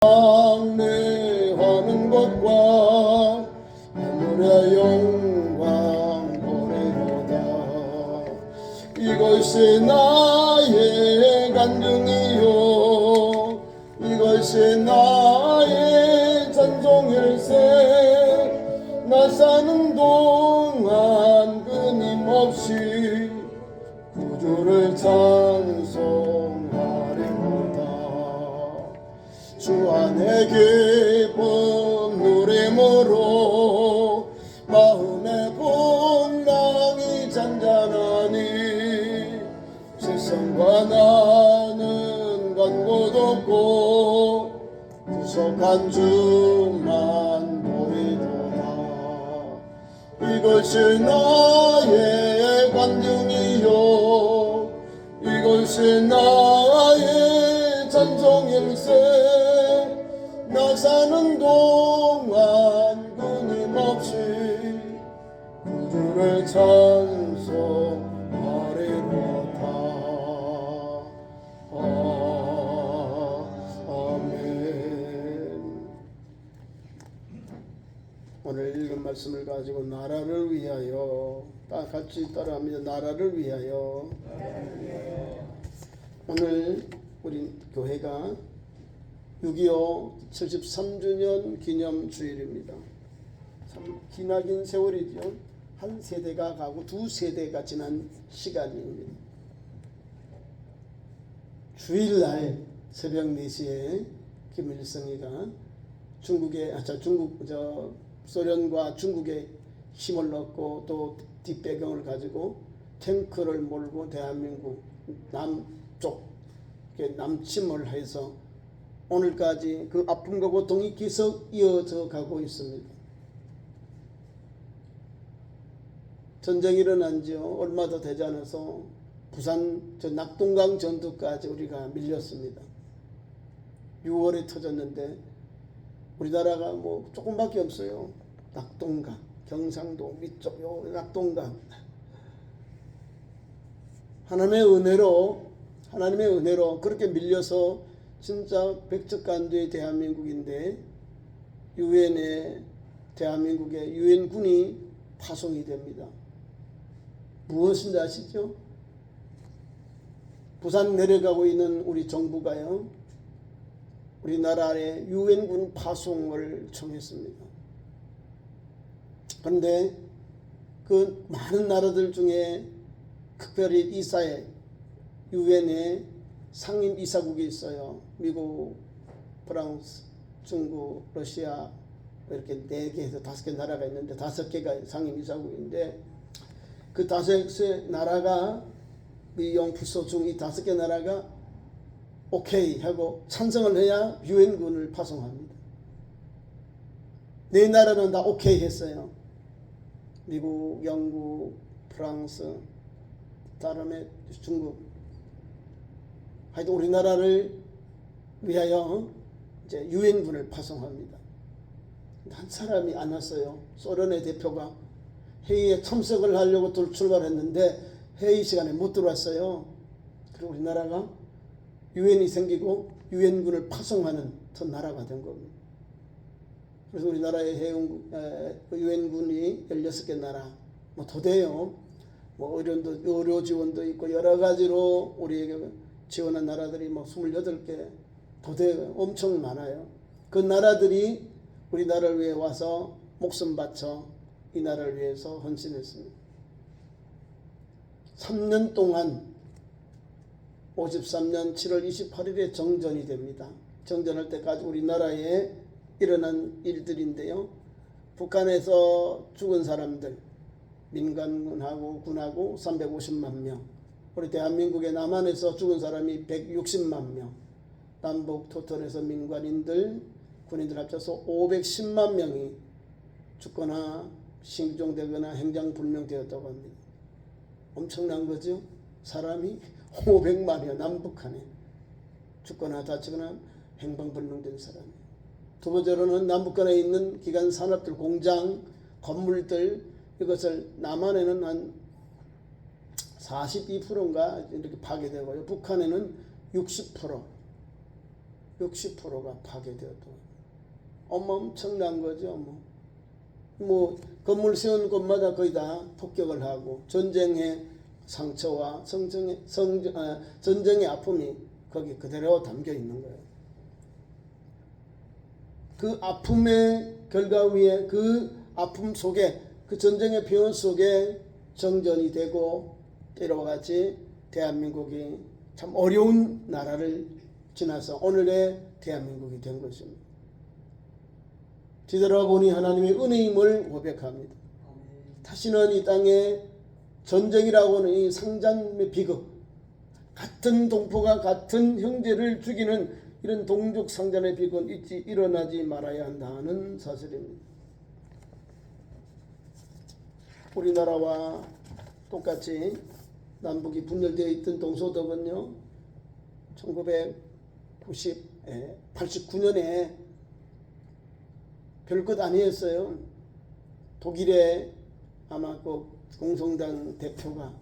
왕래하는 것과 하늘의 영광 보내로다. 이것이 나의 간증이요 이것이 나의 찬송일세. 나 사는 동안 끊임없이 구주를 찬송하리로다. 주 안에 기쁨 누림으로 마음의 풍랑이 잔잔하니 세상과 나는 간 곳 없고 구속한 주만 보이도다. 이것이 나의 간증이요 이것이 나의 찬송일세. 나 사는 동안 끊임없이 구주를 찬송하리로다. 아멘. 오늘 읽은 말씀을 가지고 나라를 위하여 다 같이 따라합니다. 나라를 위하여. 오늘 우리 교회가 6.25 73주년 기념 주일입니다. 참 기나긴 세월이죠. 한 세대가 가고 두 세대가 지난 시간입니다. 주일날 새벽 4시에 김일성이가 소련과 중국에 힘을 얻고 또 뒷배경을 가지고 탱크를 몰고 대한민국 남쪽에 남침을 해서 오늘까지 그 아픔과 고통이 계속 이어져 가고 있습니다. 전쟁이 일어난 지 얼마도 되지 않아서 부산 낙동강 전투까지 우리가 밀렸습니다. 6월에 터졌는데 우리나라가 뭐 조금밖에 없어요. 낙동강, 경상도 위쪽 요 낙동강. 하나님의 은혜로 그렇게 밀려서 진짜 백척간두의 대한민국인데 유엔에 대한민국에 유엔군이 파송이 됩니다. 무엇인지 아시죠? 부산 내려가고 있는 우리 정부가요 우리나라에 유엔군 파송을 청했습니다. 그런데 그 많은 나라들 중에 특별히 이사회 유엔에 상임 이사국이 있어요. 미국, 프랑스, 중국, 러시아 이렇게 4개에서 5개 나라가 있는데 5개가 상임 이사국인데 그 5개 나라가 미영, 북소중 이 5개 나라가 오케이 하고 찬성을 해야 유엔군을 파송합니다. 4나라는 다 오케이 했어요. 미국, 영국, 프랑스, 다음에 중국. 하여튼 우리나라를 위하여 이제 유엔군을 파송합니다. 한 사람이 안 왔어요. 소련의 대표가 회의에 참석을 하려고 출발했는데 회의 시간에 못 들어왔어요. 그리고 우리나라가 유엔이 생기고 유엔군을 파송하는 전 나라가 된 겁니다. 그래서 우리나라의 유엔군이 16개 나라 뭐 더 돼요. 뭐 의료 지원도 있고 여러 가지로 우리에게 지원한 나라들이 뭐 28개 더 돼요. 엄청 많아요. 그 나라들이 우리나라를 위해 와서 목숨 바쳐 이 나라를 위해서 헌신했습니다. 3년 동안 53년 7월 28일에 정전이 됩니다. 정전할 때까지 우리나라에 일어난 일들인데요. 북한에서 죽은 사람들 민간군하고 군하고 350만 명, 우리 대한민국의 남한에서 죽은 사람이 160만 명, 남북 토탈에서 민간인들 군인들 합쳐서 510만 명이 죽거나 실종되거나 행장불명되었다고 합니다. 엄청난 거죠. 사람이 500만이요. 남북한에 죽거나 다치거나 행방불명된 사람이. 두 번째로는 남북한에 있는 기간 산업들, 공장, 건물들, 이것을 남한에는 한 42%인가 이렇게 파괴되고요. 북한에는 60%. 60%가 파괴되었다고. 엄청난 거죠. 뭐 건물 세운 곳마다 거의 다 폭격을 하고 전쟁의 상처와 전쟁의 아픔이 거기 그대로 담겨 있는 거예요. 그 아픔의 결과 위에 그 아픔 속에 그 전쟁의 표현 속에 정전이 되고 때와 같이 대한민국이 참 어려운 나라를 지나서 오늘의 대한민국이 된 것입니다. 뒤돌아보니 하나님의 은혜임을 고백합니다. 다시는 이 땅에 전쟁이라고 하는 이 상잔의 비극, 같은 동포가 같은 형제를 죽이는 이런 동족 상잔의 비극은 일어나지 말아야 한다는 사실입니다. 우리나라와 똑같이 남북이 분열되어 있던 동서독은요, 1989년에 별것 아니었어요. 독일의 아마 그 공성당 대표가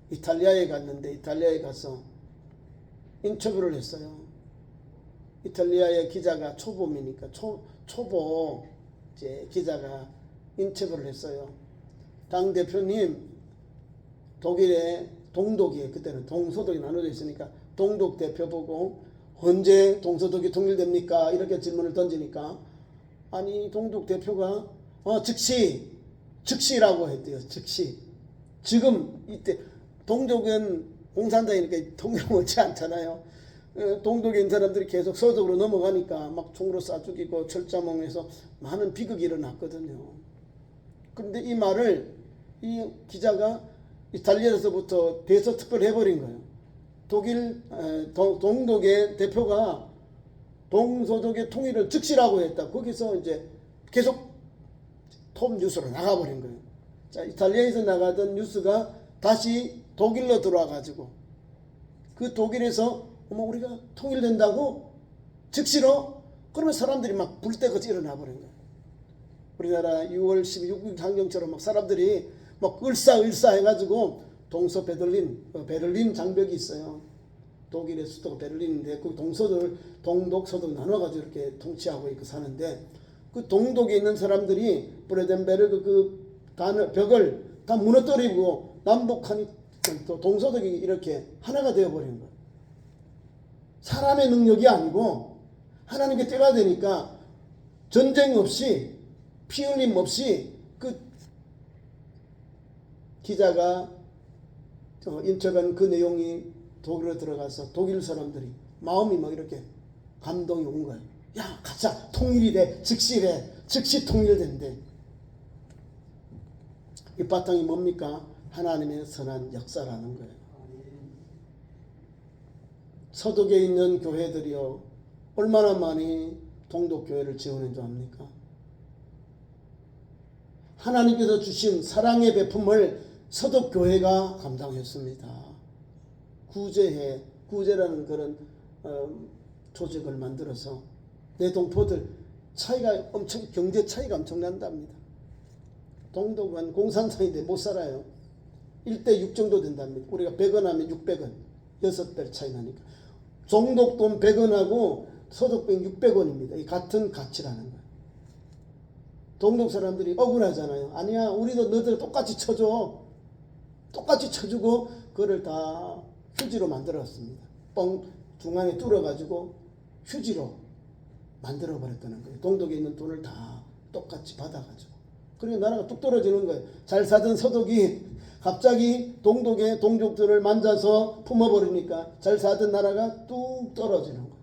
이탈리아에 갔는데 이탈리아에 가서 인터뷰를 했어요. 이탈리아의 기자가 초보이니까 초보 이제 기자가 인터뷰를 했어요. 당 대표님, 독일의 동독이 그때는 동서독이 나눠져 있으니까 동독 대표 보고 언제 동서독이 통일됩니까? 이렇게 질문을 던지니까 아니 동독 대표가 즉시라고 했대요. 즉시. 지금 이때 동독은 공산당이니까 통일 못지 않잖아요. 동독에 있는 사람들이 계속 서독으로 넘어가니까 막 총으로 쏴 죽이고 철자몽에서 많은 비극이 일어났거든요. 그런데 이 말을 이 기자가 이탈리아에서부터 대서특보를 해버린 거예요. 독일 동독의 대표가 동서독의 통일을 즉시라고 했다. 거기서 이제 계속 톱 뉴스로 나가버린 거예요. 자, 이탈리아에서 나가던 뉴스가 다시 독일로 들어와가지고 그 독일에서 우리가 통일된다고 즉시로 그러면 사람들이 막 불때같이 일어나 버린 거예요. 우리나라 6월 16일 장정처럼 막 사람들이 막 을사 해가지고 동서 베를린 장벽이 있어요. 독일의 수도 베를린인데 그 동독 서독 나눠가지고 이렇게 통치하고 있고 사는데 그 동독에 있는 사람들이 브레덴베르그 그 벽을 다 무너뜨리고 남북한이 또 동서독이 이렇게 하나가 되어버린 거예요. 사람의 능력이 아니고 하나님께 때가 되니까 전쟁 없이 피 흘림 없이 그 기자가 인터뷰한 그 내용이 독일로 들어가서 독일 사람들이 마음이 막 이렇게 감동이 온 거예요. 야, 가자, 통일이 돼, 즉시 통일된대. 이 바탕이 뭡니까? 하나님의 선한 역사라는 거예요. 서독에 있는 교회들이요, 얼마나 많이 동독교회를 지원한 줄 압니까? 하나님께서 주신 사랑의 베품을 서독교회가 감당했습니다. 구제라는 그런 조직을 만들어서 내 동포들 경제 차이가 엄청난답니다. 동독은 공산당인데 못 살아요. 1대6 정도 된답니다. 우리가 100원 하면 600원, 6배 차이 나니까. 동독돈 100원하고 서독돈 600원입니다. 이 같은 가치라는 거예요. 동독 사람들이 억울하잖아요. 아니야, 우리도 너들 똑같이 쳐줘. 똑같이 쳐주고 그거를 다 휴지로 만들었습니다. 뻥 중앙에 뚫어가지고 휴지로 만들어버렸다는 거예요. 동독에 있는 돈을 다 똑같이 받아가지고. 그리고 나라가 뚝 떨어지는 거예요. 잘 사던 서독이 갑자기 동독의 동족들을 만져서 품어버리니까 잘 사던 나라가 뚝 떨어지는 거예요.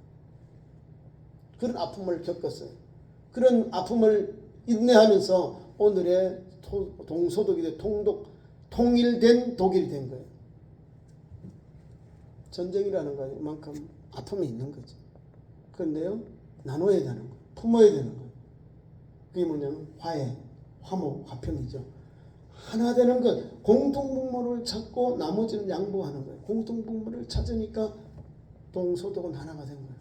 그런 아픔을 겪었어요. 그런 아픔을 인내하면서 오늘의 동서독이 된 통일된 독일이 된 거예요. 전쟁이라는 것만큼 아픔이 있는 거죠. 그런데요, 나눠야 되는 거예요. 품어야 되는 거예요. 그게 뭐냐면 화해, 화목, 화평이죠. 하나 되는 것, 공통분모를 찾고 나머지는 양보하는 거예요. 공통분모를 찾으니까 동서독은 하나가 된 거예요.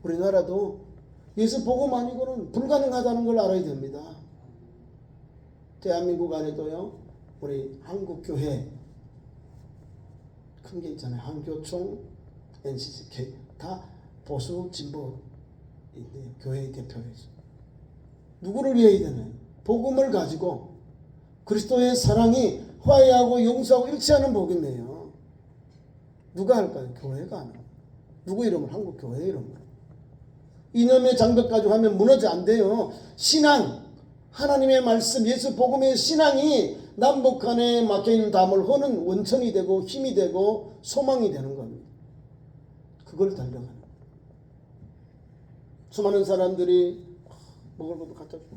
우리나라도 예수 복음 아니고는 불가능하다는 걸 알아야 됩니다. 대한민국 안에도요, 우리 한국교회 큰 게 있잖아요. 한교총, NCCK 다 보수 진보 있네요. 교회의 대표에서. 누구를 위해 되나요? 복음을 가지고 그리스도의 사랑이 화해하고 용서하고 일치하는 복음이에요. 누가 할까요? 교회가 하는 거예요. 누구 이름을? 한국 교회 이름을. 이념의 장벽 가지고 하면 무너져 안 돼요. 신앙, 하나님의 말씀, 예수 복음의 신앙이 남북 간에 막혀있는 담을 허는 원천이 되고 힘이 되고 소망이 되는 겁니다. 그걸 달려가는 거예요. 수많은 사람들이 먹을 것도 갖다 주고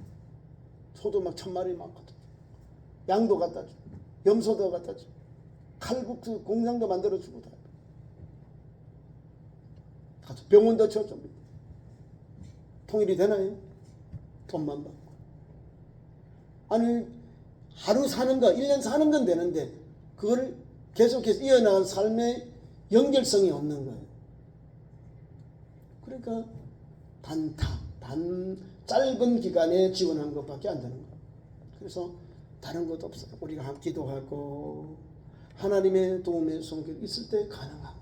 소도 막 1000마리 막 갖다 주고 양도 갖다 주고 염소도 갖다 주고 칼국수 공장도 만들어 주고 다 가서 병원도 지어줍니다. 통일이 되나요? 돈만 받고. 아니 하루 사는 거 1년 사는 건 되는데 그걸 계속해서 이어나간 삶의 연결성이 없는 거예요. 그러니까 단 짧은 기간에 지원한 것밖에 안 되는 거예요. 그래서 다른 것도 없어요. 우리가 함께 기도하고 하나님의 도움의 손길이 있을 때 가능하고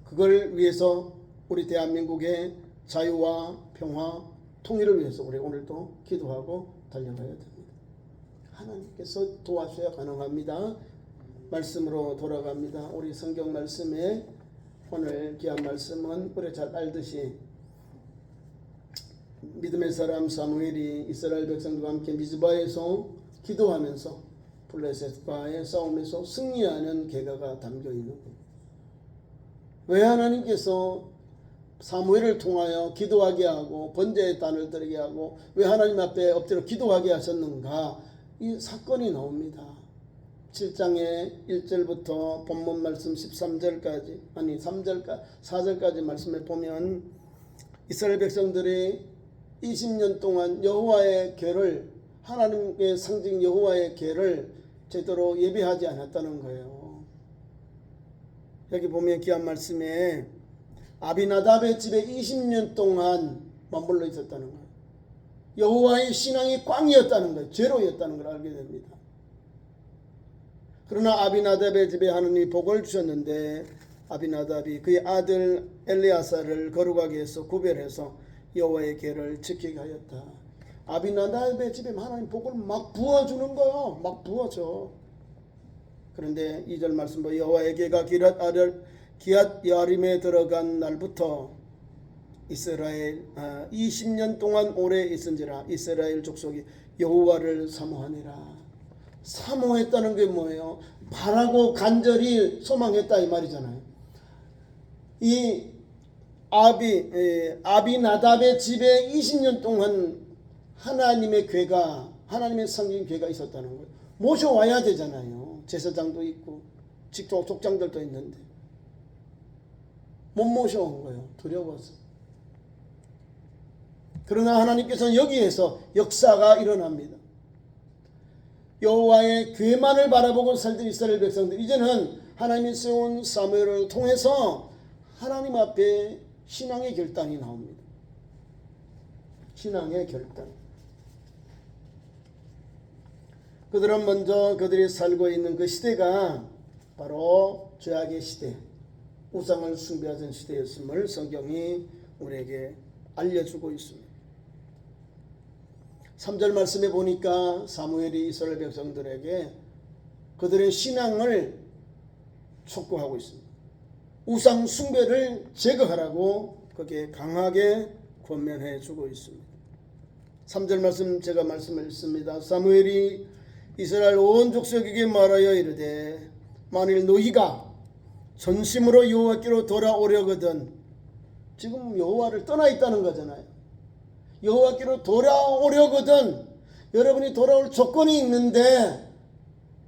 그걸 위해서 우리 대한민국의 자유와 평화, 통일을 위해서 우리 오늘도 기도하고 달려가야 됩니다. 하나님께서 도와주셔야 가능합니다. 말씀으로 돌아갑니다. 우리 성경 말씀에 오늘 귀한 말씀은 우리 잘 알듯이 믿음의 사람 사무엘이 이스라엘 백성들과 함께 미즈바에서 기도하면서 블레셋과의 싸움에서 승리하는 계가가 담겨 있는 거예요. 왜 하나님께서 사무엘을 통하여 기도하게 하고 번제의 단을 드리게 하고 왜 하나님 앞에 엎드려 기도하게 하셨는가? 이 사건이 나옵니다. 7장의 1절부터 본문 말씀 13절까지 아니 4절까지 말씀을 보면 이스라엘 백성들이 20년 동안 여호와의 궤를 하나님의 상징 여호와의 궤를 제대로 예배하지 않았다는 거예요. 여기 보면 귀한 말씀에 아비나답의 집에 20년 동안 머물러 있었다는 거예요. 여호와의 신앙이 꽝이었다는 거예요. 제로였다는 걸 알게 됩니다. 그러나 아비나답의 집에 하나님이 복을 주셨는데 아비나답이 그의 아들 엘리아사를 거룩하게 해서 구별해서 여호와의 궤를 지키게 하였다. 아비나답의 집에 하나님 복을 막 부어주는 거예요. 막 부어줘. 그런데 2절 말씀 보면 여호와의 궤가 기앗 여아림에 들어간 날부터 이스라엘 20년 동안 오래 있은지라 이스라엘 족속이 여호와를 사모하니라. 사모했다는 게 뭐예요? 바라고 간절히 소망했다 이 말이잖아요. 이 아비나답의 집에 20년 동안 하나님의 궤가 하나님의 성경 궤가 있었다는 거예요. 모셔와야 되잖아요. 제사장도 있고 직접 족장들도 있는데 못 모셔온 거예요. 두려워서. 그러나 하나님께서는 여기에서 역사가 일어납니다. 여호와의 궤만을 바라보고 살던 이스라엘 백성들 이제는 하나님이 세운 사무엘을 통해서 하나님 앞에 신앙의 결단이 나옵니다. 신앙의 결단. 그들은 먼저 그들이 살고 있는 그 시대가 바로 죄악의 시대, 우상을 숭배하던 시대였음을 성경이 우리에게 알려주고 있습니다. 3절 말씀에 보니까 사무엘이 이스라엘 백성들에게 그들의 신앙을 촉구하고 있습니다. 우상 숭배를 제거하라고 거기에 강하게 권면해 주고 있습니다. 3절 말씀 제가 말씀을 읽습니다. 사무엘이 이스라엘 온 족속에게 말하여 이르되 만일 너희가 전심으로 여호와께로 돌아오려거든 지금 여호와를 떠나 있다는 거잖아요. 여호와께로 돌아오려거든 여러분이 돌아올 조건이 있는데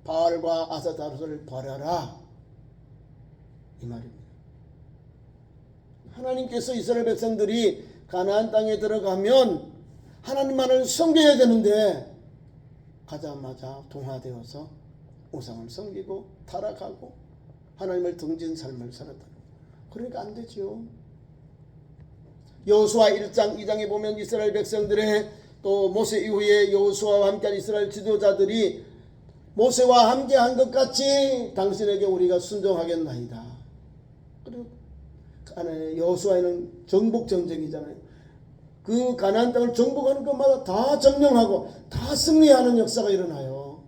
바알과 아스타롯을 버려라 이 말입니다. 하나님께서 이스라엘 백성들이 가나안 땅에 들어가면 하나님만을 섬겨야 되는데 가자마자 동화되어서 우상을 섬기고 타락하고 하나님을 등진 삶을 살았다. 그러니까 안 되지요. 여호수아 1장 2장에 보면 이스라엘 백성들의 또 모세 이후에 여호수아와 함께한 이스라엘 지도자들이 모세와 함께한 것 같이 당신에게 우리가 순종하겠나이다. 그리고 여호수아에는 정복 전쟁이잖아요. 그 가나안 땅을 정복하는 것마다 다 점령하고 다 승리하는 역사가 일어나요.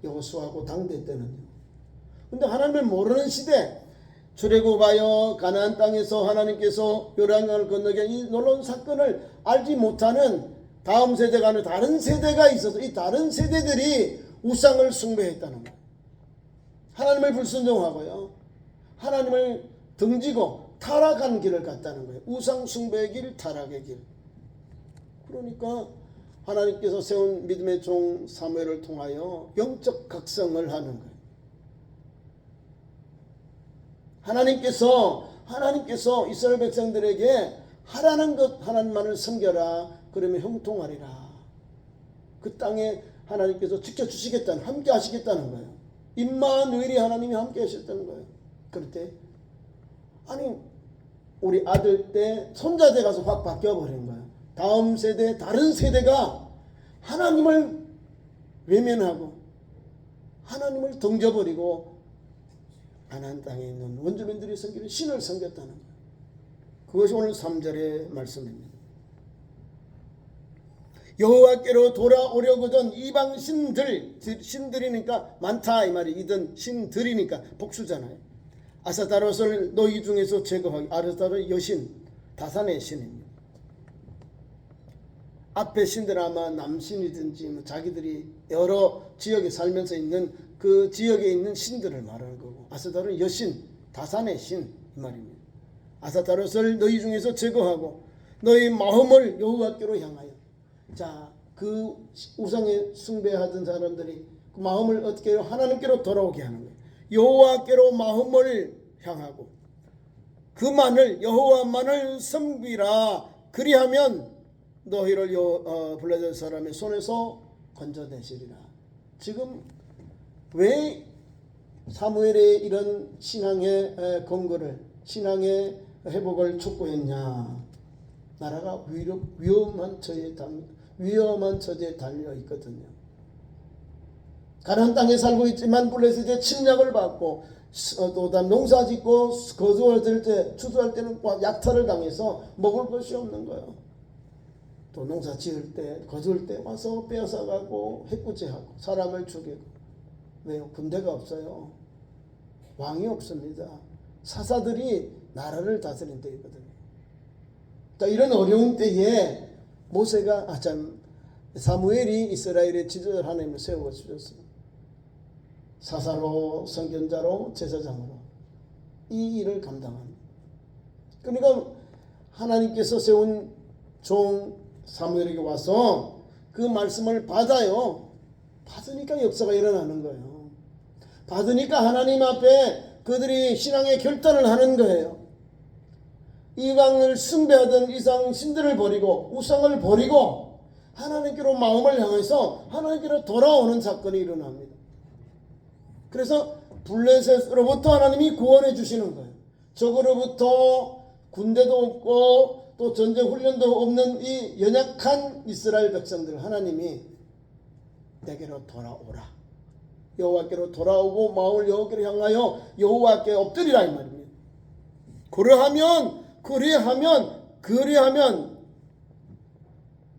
여호수아하고 당대 때는요. 근데 하나님을 모르는 시대, 출애굽하여 가나안 땅에서 하나님께서 요단강을 건너게 이 놀라운 사건을 알지 못하는 다음 세대가 아니라 다른 세대가 있어서 이 다른 세대들이 우상을 숭배했다는 거예요. 하나님을 불순종하고요. 하나님을 등지고 타락한 길을 갔다는 거예요. 우상 숭배의 길, 타락의 길. 그러니까 하나님께서 세운 믿음의 종 사무엘을 통하여 영적 각성을 하는 거예요. 하나님께서 이스라엘 백성들에게 하라는 것 하나님만을 섬겨라. 그러면 형통하리라. 그 땅에 하나님께서 지켜주시겠다는, 함께 하시겠다는 거예요. 임마누엘이 하나님이 함께 하셨다는 거예요. 그럴 때 아니 우리 아들 때 손자 때 가서 확 바뀌어버린 거예요. 다음 세대, 다른 세대가 하나님을 외면하고 하나님을 던져버리고 가나안 땅에 있는 원주민들이 섬기는 신을 섬겼다는 거예요. 그것이 오늘 3절의 말씀입니다. 여호와께로 돌아오려거든 이방 신들이니까 많다 이 말이. 이든 신들이니까 복수잖아요. 아스타롯을 너희 중에서 제거하기. 아스타롯 여신, 다산의 신입니다. 앞에 신들은 아마 남신이든지 뭐 자기들이 여러 지역에 살면서 있는 그 지역에 있는 신들을 말하는 거고, 아스타롯은 여신, 다산의 신 이 말입니다. 아스타롯을 너희 중에서 제거하고 너희 마음을 여호와께로 향하여. 자, 그 우상에 숭배하던 사람들이 그 마음을 어떻게 해요? 하나님께로 돌아오게 하는 거예요. 여호와께로 마음을 향하고 그만을 여호와만을 섬기라. 그리하면 너희를 블레셋 사람의 손에서 건져내시리라. 지금 왜 사무엘의 이런 신앙의 근거를, 신앙의 회복을 촉구했냐? 나라가 위험한 처지에 달려 있거든요. 가나안 땅에 살고 있지만 블레셋의 침략을 받고 또 농사짓고 거주할 때, 추수할 때는 약탈을 당해서 먹을 것이 없는 거예요. 또 농사 지을 때, 거둘 때 와서 빼앗아가고 해코지하고 사람을 죽이고. 왜요? 군대가 없어요. 왕이 없습니다. 사사들이 나라를 다스린 때이거든요. 이런 어려운 때에 사무엘이 이스라엘의 지도자를 하나님을 세워주셨어요. 사사로, 선견자로, 제사장으로 이 일을 감당합니다. 그러니까 하나님께서 세운 종 사무엘에게 와서 그 말씀을 받아요. 받으니까 역사가 일어나는 거예요. 받으니까 하나님 앞에 그들이 신앙의 결단을 하는 거예요. 이방을 숭배하던 이상 신들을 버리고 우상을 버리고 하나님께로 마음을 향해서 하나님께로 돌아오는 사건이 일어납니다. 그래서 블레셋으로부터 하나님이 구원해 주시는 거예요. 적으로부터 군대도 없고 또 전쟁 훈련도 없는 이 연약한 이스라엘 백성들 하나님이 내게로 돌아오라. 여호와께로 돌아오고 마음을 여호와께로 향하여 여호와께 엎드리라 이 말입니다. 그리하면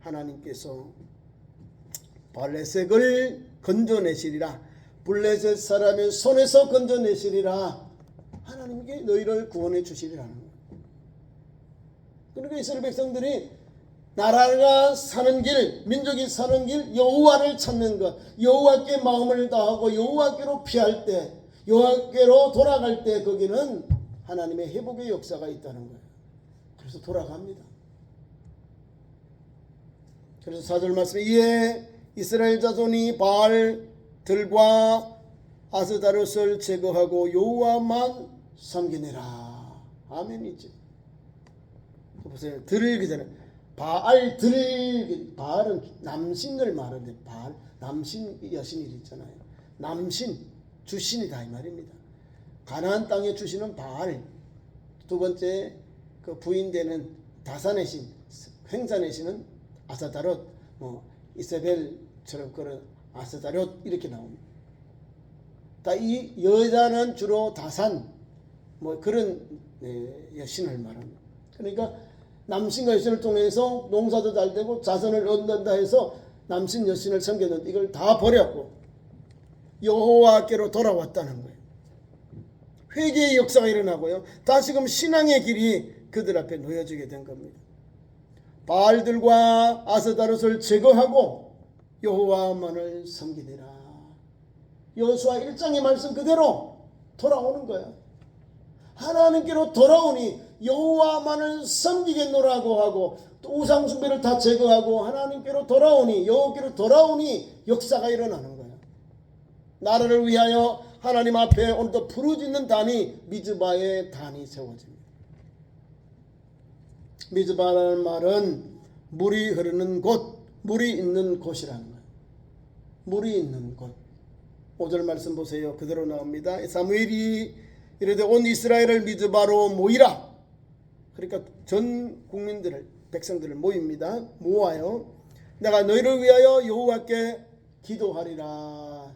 하나님께서 블레셋을 건져내시리라. 블레셋 사람의 손에서 건져내시리라. 하나님께 너희를 구원해 주시리라는 거예요. 그러니까 이스라엘 백성들이 나라가 사는 길, 민족이 사는 길, 여호와를 찾는 것, 여호와께 마음을 다하고 여호와께로 피할 때, 여호와께로 돌아갈 때 거기는 하나님의 회복의 역사가 있다는 거예요. 그래서 돌아갑니다. 그래서 4절 말씀에 이에 이스라엘 자손이 바알들과 아스타롯을 제거하고 여호와만 섬기니라. 아멘이죠. 보세요. 들기 전에 바알은 남신을 말하는데 바알 남신 여신이 있잖아요. 남신 주신이다 이 말입니다. 가나안 땅의 주신은 바알, 두 번째 그 부인되는 다산의 신, 횡산의 신은 아스타롯, 이세벨처럼 그런 아스타롯 이렇게 나옵니다. 이 여자는 주로 다산 그런 여신을 말합니다. 그러니까 남신과 여신을 통해서 농사도 잘 되고 자손을 얻는다 해서 남신 여신을 섬겼는데 이걸 다 버렸고 여호와께로 돌아왔다는 거예요. 회개의 역사가 일어나고요. 다시금 신앙의 길이 그들 앞에 놓여지게 된 겁니다. 바알들과 아스다롯을 제거하고 여호와만을 섬기리라. 여호수아 1장의 말씀 그대로 돌아오는 거야. 하나님께로 돌아오니 여호와만을 섬기겠노라고 하고 또 우상 숭배를 다 제거하고 하나님께로 돌아오니 여호와께로 돌아오니 역사가 일어나는 거야. 나라를 위하여 하나님 앞에 오늘도 부르짖는 단이 미즈바의 단이 세워집니다. 미즈바라는 말은 물이 흐르는 곳, 물이 있는 곳이라는 거예요. 물이 있는 곳. 5절 말씀 보세요. 그대로 나옵니다. 사무엘이 이르되 온 이스라엘을 미즈바로 모이라. 그러니까 전 국민들을, 백성들을 모입니다. 모아요. 내가 너희를 위하여 여호와께 기도하리라.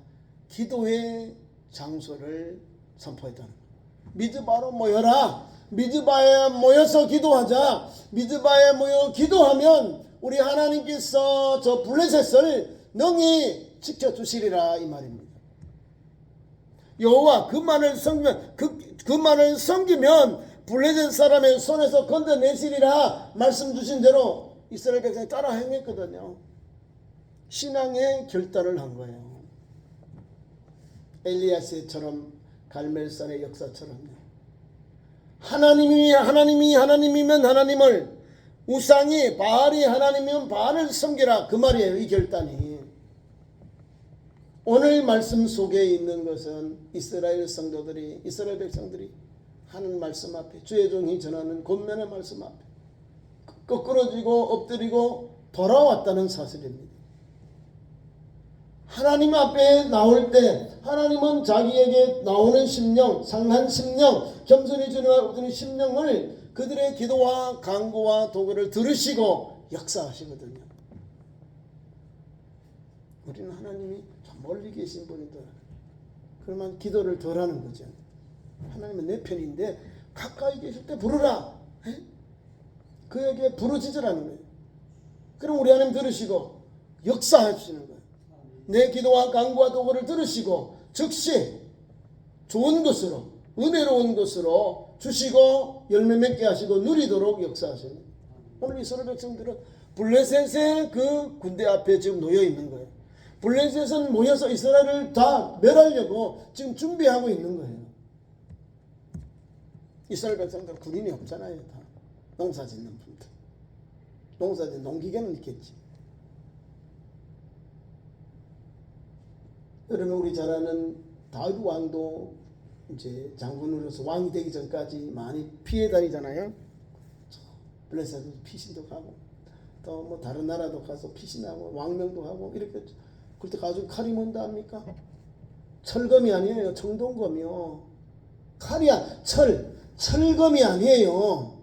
기도의 장소를 선포했다는 거예요. 미즈바로 모여라. 미즈바에 모여서 기도하자. 미즈바에 모여 기도하면 우리 하나님께서 저 블레셋을 능히 지켜주시리라 이 말입니다. 여호와 그만을 섬기면 그만을 섬기면 블레셋 사람의 손에서 건져내시리라 말씀 주신 대로 이스라엘 백성이 따라 행했거든요. 신앙의 결단을 한 거예요. 엘리야스처럼 갈멜산의 역사처럼요. 하나님이면 하나님을, 우상이 바알이 하나님이면 바알을 섬기라 그 말이에요. 이 결단이. 오늘 말씀 속에 있는 것은 이스라엘 성도들이, 이스라엘 백성들이 하는 말씀 앞에, 주의 종이 전하는 권면의 말씀 앞에 거꾸러지고 엎드리고 돌아왔다는 사실입니다. 하나님 앞에 나올 때 하나님은 자기에게 나오는 심령, 상한 심령, 겸손히 주는 심령을 그들의 기도와 간구와 도구를 들으시고 역사하시거든요. 우리는 하나님이 좀 멀리 계신 분이다. 그러면 기도를 덜 하는 거죠. 하나님은 내 편인데 가까이 계실 때 부르라. 그에게 부르짖으라는 거예요. 그럼 우리 하나님 들으시고 역사하시는 거예요. 내 기도와 간구와 도구를 들으시고 즉시 좋은 것으로, 은혜로운 것으로 주시고 열매 맺게 하시고 누리도록 역사하시는 거예요. 오늘 이스라엘 백성들은 블레셋의 그 군대 앞에 지금 놓여 있는 거예요. 블레셋은 모여서 이스라엘을 다 멸하려고 지금 준비하고 있는 거예요. 이스라엘 백성들 군인이 없잖아요. 다 농사 짓는 분들. 농사 짓는 농기계는 있겠지. 여러분 우리 잘 아는 다윗 왕도 이제 장군으로서 왕이 되기 전까지 많이 피해 다니잖아요. 블레셋도 피신도 가고 또 뭐 다른 나라도 가서 피신하고 왕명도 하고 이렇게. 그때 가지고 칼이 뭔다 합니까? 철검이 아니에요. 청동검이요. 칼이야. 철검이 아니에요.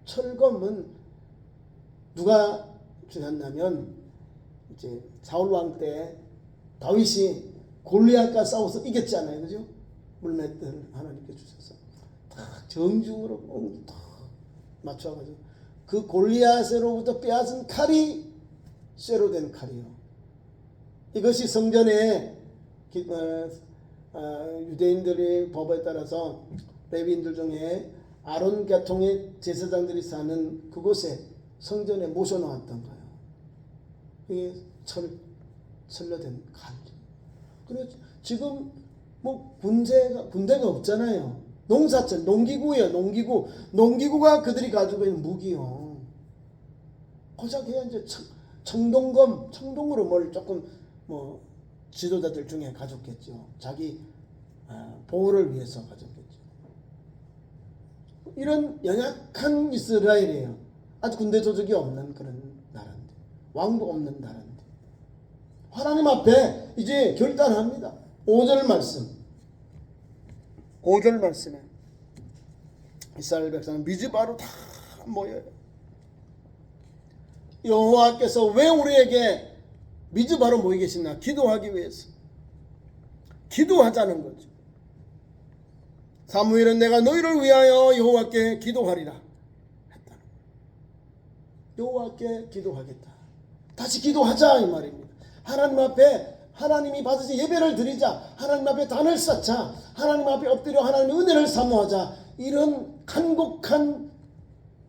철검은 누가 주셨냐면 이제 사울 왕 때 다윗이 골리앗과 싸워서 이겼잖아요. 그죠? 물맷들 하나님께 주셔서 딱 정중으로 딱 맞춰가지고 그 골리앗으로부터 빼앗은 칼이 쇠로 된 칼이요. 이것이 성전에 유대인들의 법에 따라서 레위인들 중에 아론 계통의 제사장들이 사는 그곳에 성전에 모셔놓았던 거예요. 이게 철로 된 칼. 그래 지금 뭐 군대가 없잖아요. 농사철, 농기구예요. 농기구가 그들이 가지고 있는 무기요. 고작 해야 이제 청동으로 뭘 조금 뭐 지도자들 중에 가졌겠죠. 자기 보호를 위해서 가졌겠죠. 이런 연약한 이스라엘이에요. 아주 군대 조직이 없는 그런 나라인데, 왕도 없는 나라인데 하나님 앞에 이제 결단합니다. 5절 말씀에 이스라엘 백성은 미즈바로 다 모여요. 여호와께서 왜 우리에게 미즈바로 모여 계시나? 기도하기 위해서. 기도하자는 거죠. 사무엘은 내가 너희를 위하여 여호와께 기도하리라 했다는 거예요. 여호와께 기도하겠다. 다시 기도하자 이 말입니다. 하나님 앞에 하나님이 받으신 예배를 드리자. 하나님 앞에 단을 쌓자. 하나님 앞에 엎드려 하나님의 은혜를 사모하자. 이런 간곡한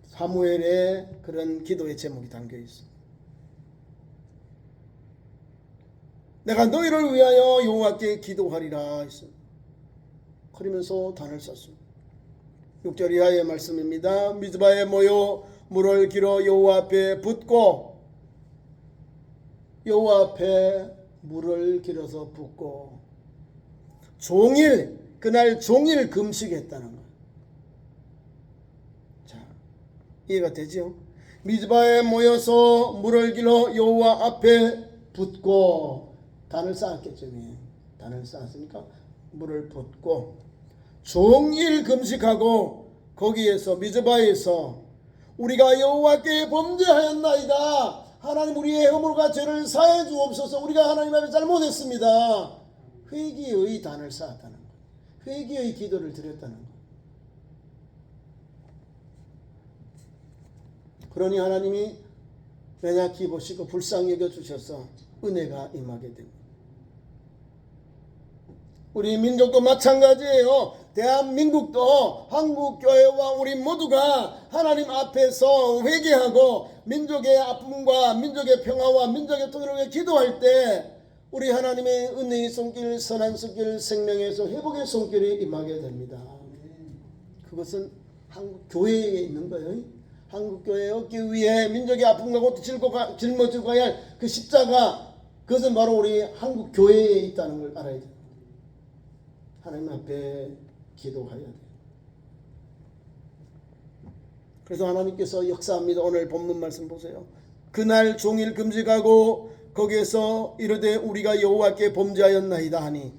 사무엘의 그런 기도의 제목이 담겨 있습니다. 내가 너희를 위하여 여호와께 기도하리라 했습니다. 그러면서 단을 쌓습니다. 6절 이하의 말씀입니다. 미즈바에 모여 물을 길어 여호와 앞에 붓고, 여호와 앞에 물을 길어서 붓고, 그날 종일 금식했다는 거예요. 자, 이해가 되죠? 미즈바에 모여서 물을 길어 여호와 앞에 붓고, 단을 쌓았겠죠. 단을 쌓았으니까 물을 붓고 종일 금식하고, 거기에서 미즈바에서 우리가 여호와께 범죄하였나이다. 하나님 우리의 허물과 죄를 사해 주옵소서. 우리가 하나님 앞에 잘못했습니다. 회개의 단을 쌓았다는 거예요. 회개의 기도를 드렸다는 거예요. 그러니 하나님이 연약히 보시고 불쌍히 여겨주셔서 은혜가 임하게 됩니다. 우리 민족도 마찬가지예요. 대한민국도 한국교회와 우리 모두가 하나님 앞에서 회개하고 민족의 아픔과 민족의 평화와 민족의 통일을 위해 기도할 때 우리 하나님의 은혜의 손길, 선한 손길, 생명에서 회복의 손길이 임하게 됩니다. 그것은 한국교회에 있는 거예요. 한국교회에 얻기 위해 민족의 아픔과 고통 짊어지고 가야 할 그 십자가, 그것은 바로 우리 한국교회에 있다는 걸 알아야 돼요. 하나님 앞에 기도해야 돼요. 그래서 하나님께서 역사합니다. 오늘 본문 말씀 보세요. 그날 종일 금식하고 거기에서 이르되 우리가 여호와께 범죄하였나이다 하니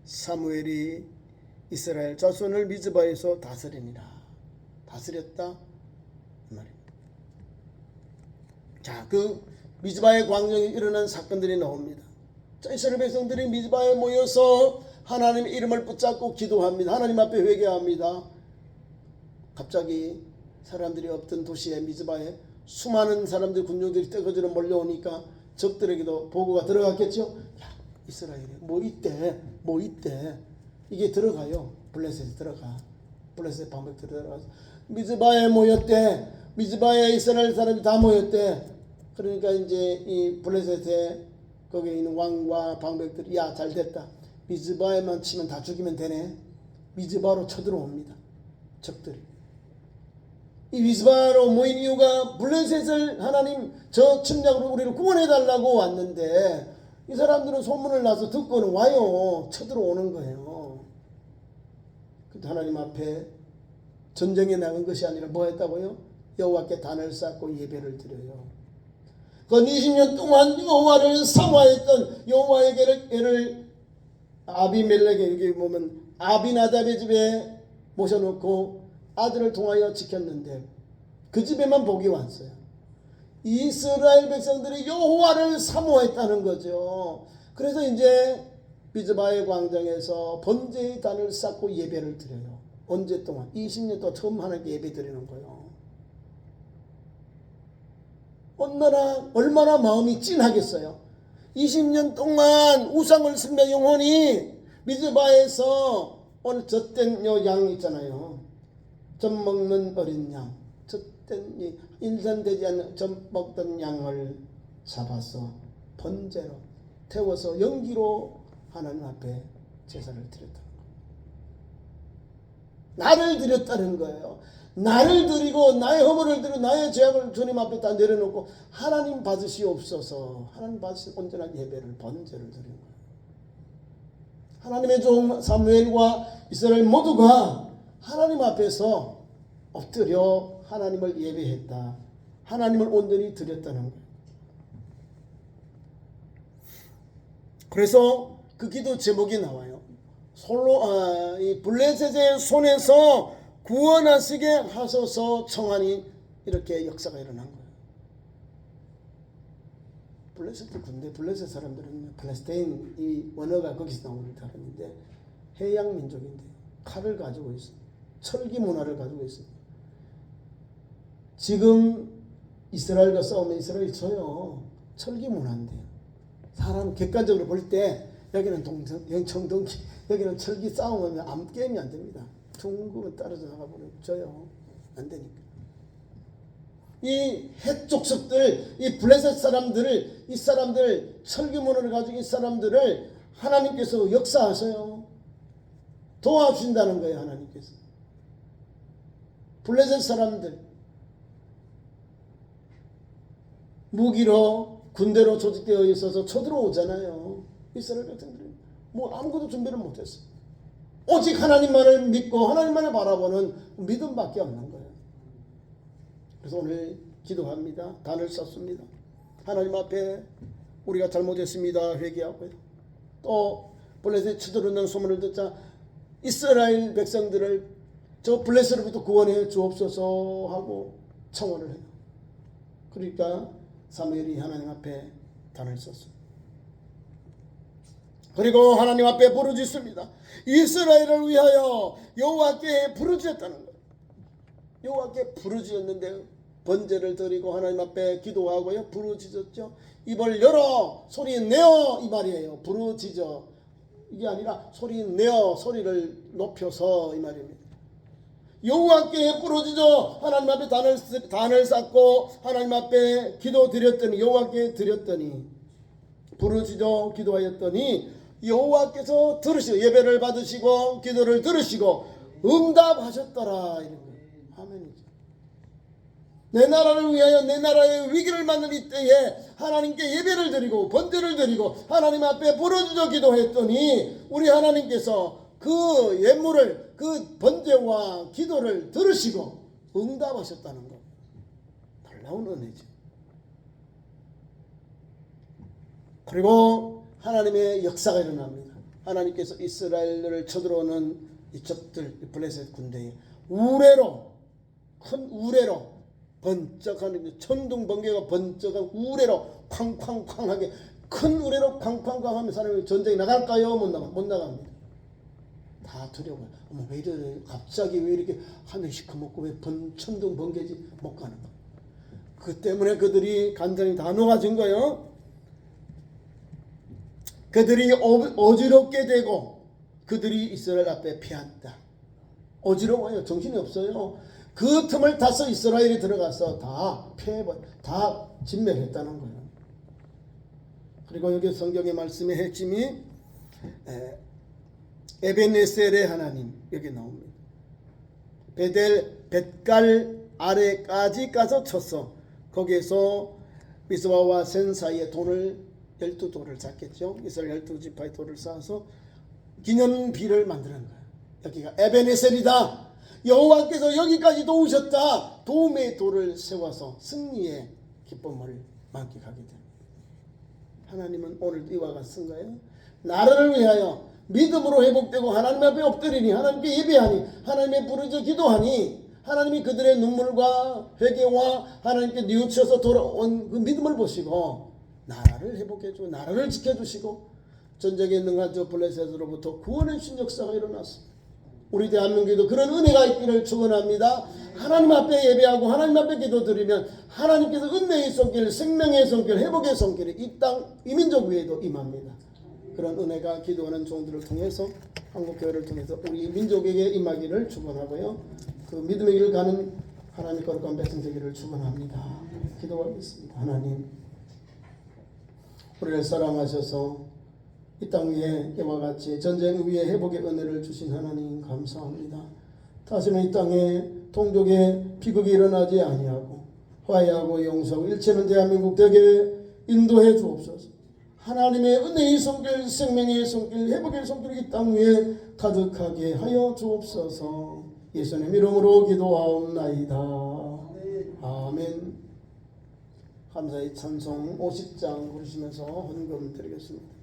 사무엘이 이스라엘 자손을 미즈바에서 다스리니라. 다스렸다 그 말입니다. 자, 그 미즈바의 광경에 일어난 사건들이 나옵니다. 자, 이스라엘 백성들이 미즈바에 모여서 하나님의 이름을 붙잡고 기도합니다. 하나님 앞에 회개합니다. 갑자기 사람들이 없던 도시에 미즈바에 수많은 사람들, 군중들이 떼거지로 몰려오니까 적들에게도 보고가 들어갔겠죠. 야, 이스라엘에 뭐 있대. 이게 들어가요. 블레셋에 들어가. 블레셋 방백 들어가서 미즈바에 모였대. 미즈바에 이스라엘 사람이 다 모였대. 그러니까 이제 이 블레셋에 거기에 있는 왕과 방백들이 야, 잘 됐다. 미즈바에만 치면 다 죽이면 되네. 미즈바로 쳐들어옵니다. 적들이. 이 미즈바로 모인 이유가 블레셋을 하나님 저 침략으로 우리를 구원해달라고 왔는데 이 사람들은 소문을 나서 듣고는 와요. 쳐들어오는 거예요. 그때 하나님 앞에 전쟁에 나간 것이 아니라 뭐 했다고요? 여호와께 단을 쌓고 예배를 드려요. 그 20년 동안 여호와를 사모했던 여호와에게를 아비멜렉에 여기 보면 아비나답의 집에 모셔놓고 아들을 통하여 지켰는데 그 집에만 복이 왔어요. 이스라엘 백성들이 여호와를 사모했다는 거죠. 그래서 이제 미즈바의 광장에서 번제의 단을 쌓고 예배를 드려요. 언제 동안? 20년 동안 처음 하나님께 예배 드리는 거예요. 얼마나 마음이 찐하겠어요. 20년 동안 우상을 섬겨 영혼이 미즈바에서 오늘 젖된 양 있잖아요. 젖 먹는 어린 양, 젖된 인선되지 않는 젖 먹던 양을 잡아서 번제로 태워서 연기로 하나님 앞에 제사를 드렸다는 거예요. 나를 드렸다는 거예요. 나를 드리고 나의 허물을 드리고 나의 죄악을 주님 앞에 다 내려놓고 하나님 받으시옵소서. 하나님 받으신 온전한 예배를 번제를 드린 거예요. 하나님의 종 사무엘과 이스라엘 모두가 하나님 앞에서 엎드려 하나님을 예배했다. 하나님을 온전히 드렸다는 거예요. 그래서 그 기도 제목이 나와요. 이 블레셋의 손에서 구원하시게 하소서 청하니 이렇게 역사가 일어난 거예요. 블레셋 군대, 블레셋 사람들은 팔레스타인 이 원어가 거기서 나오는 사람인데 해양 민족인데 칼을 가지고 있어요. 철기 문화를 가지고 있어요. 지금 이스라엘과 싸우면 이스라엘이 져요. 철기 문화인데요. 사람 객관적으로 볼 때 여기는 영청동기, 여기는 철기 싸움하면 게임이 안 됩니다. 둥그면 떨어져 나가버리면 져요. 안 되니까. 이 해족속들, 이 블레셋 사람들을, 이 사람들, 철기 문화를 가지고 이 사람들을 하나님께서 역사하세요. 도와주신다는 거예요, 하나님께서. 블레셋 사람들, 무기로 군대로 조직되어 있어서 쳐들어오잖아요. 이스라엘 백성들이 뭐 아무것도 준비를 못했어요. 오직 하나님만을 믿고 하나님만을 바라보는 믿음밖에 없는 거예요. 그래서 오늘 기도합니다. 단을 썼습니다. 하나님 앞에 우리가 잘못했습니다. 회개하고요. 또 블레셋 쳐들어오는 소문을 듣자 이스라엘 백성들을 저 블레셋으로부터 구원해 주옵소서 하고 청원을 해요. 그러니까 사무엘이 하나님 앞에 단을 썼습니다. 그리고 하나님 앞에 부르짖습니다. 이스라엘을 위하여 여호와께 부르짖었다는 거예요. 여호와께 부르짖었는데 번제를 드리고 하나님 앞에 기도하고요. 부르짖었죠. 입을 열어 소리 내어 이 말이에요. 부르짖어 이게 아니라 소리 내어 소리를 높여서 이 말입니다. 여호와께 부르짖어 하나님 앞에 단을 쌓고 하나님 앞에 기도 드렸더니 여호와께 드렸더니 부르짖어 기도하였더니 여호와께서 들으시고 예배를 받으시고 기도를 들으시고 응답하셨더라 이런 거예요. 아멘이죠. 내 나라를 위하여 내 나라의 위기를 맞는 이때에 하나님께 예배를 드리고 번제를 드리고 하나님 앞에 부르짖어 기도했더니 우리 하나님께서 그 예물을 그 번제와 기도를 들으시고 응답하셨다는 것. 놀라운 은혜죠. 그리고 하나님의 역사가 일어납니다. 하나님께서 이스라엘을 쳐들어오는 이 적들, 이 블레셋 군대에 우레로, 큰 우레로 번쩍하는 천둥 번개가 번쩍한 우레로 쾅쾅쾅하게 큰 우레로 쾅쾅쾅 하면 사람이 전쟁에 나갈까요? 못 나갑니다. 다 두려워요. 왜 이래? 갑자기 왜 이렇게 하늘 시커멓고 왜 천둥 번개지? 못 가는 거예요. 그 때문에 그들이 간절히 다 녹아진 거예요. 그들이 어지럽게 되고 그들이 이스라엘 앞에 피한다. 어지러워요. 정신이 없어요. 그 틈을 타서 이스라엘이 들어가서 다 다 진멸했다는 거예요. 그리고 여기 성경의 말씀의 핵심이 에베네셀의 하나님 여기 나옵니다. 벳갈 아래까지 가서 쳤어. 거기에서 미스바와 센 사이에 돌을 12돌을 쌓겠죠. 이스라엘 12지파의 돌을 쌓아서 기념비를 만드는 거예요. 여기가 에베네셀이다. 여호와께서 여기까지 도우셨다. 도움의 돌을 세워서 승리의 기쁨을 만끽하게 됩니다. 하나님은 오늘 이와 같은 거예요. 나라를 위하여 믿음으로 회복되고 하나님 앞에 엎드리니 하나님께 예배하니 하나님의 부르짖어 기도하니 하나님이 그들의 눈물과 회개와 하나님께 뉘우쳐서 돌아온 그 믿음을 보시고 나라를 회복해주고 나라를 지켜주시고 전쟁에 능한 저 블레셋으로부터 구원의 신 역사가 일어났습니다. 우리 대한민국에도 그런 은혜가 있기를 축원합니다. 하나님 앞에 예배하고 하나님 앞에 기도드리면 하나님께서 은혜의 손길, 생명의 손길, 회복의 손길이 이 땅, 이 민족 위에도 임합니다. 그런 은혜가 기도하는 종들을 통해서 한국교회를 통해서 우리 민족에게 임하기를 축원하고요. 그 믿음의 길을 가는 하나님 거룩한 백성 되기를 축원합니다. 기도하겠습니다. 하나님, 우리를 사랑하셔서 이 땅 위에 이와 같이 전쟁 위에 회복의 은혜를 주신 하나님 감사합니다. 다시는 이 땅에 동족의 비극이 일어나지 아니하고 화해하고 용서하고 일체는 대한민국 되게 인도해 주옵소서. 하나님의 은혜의 손길, 생명의 손길, 회복의 손길이 이 땅 위에 가득하게 하여 주옵소서. 예수님 이름으로 기도하옵나이다. 아멘. 감사의 찬송 50장 부르시면서 헌금 드리겠습니다.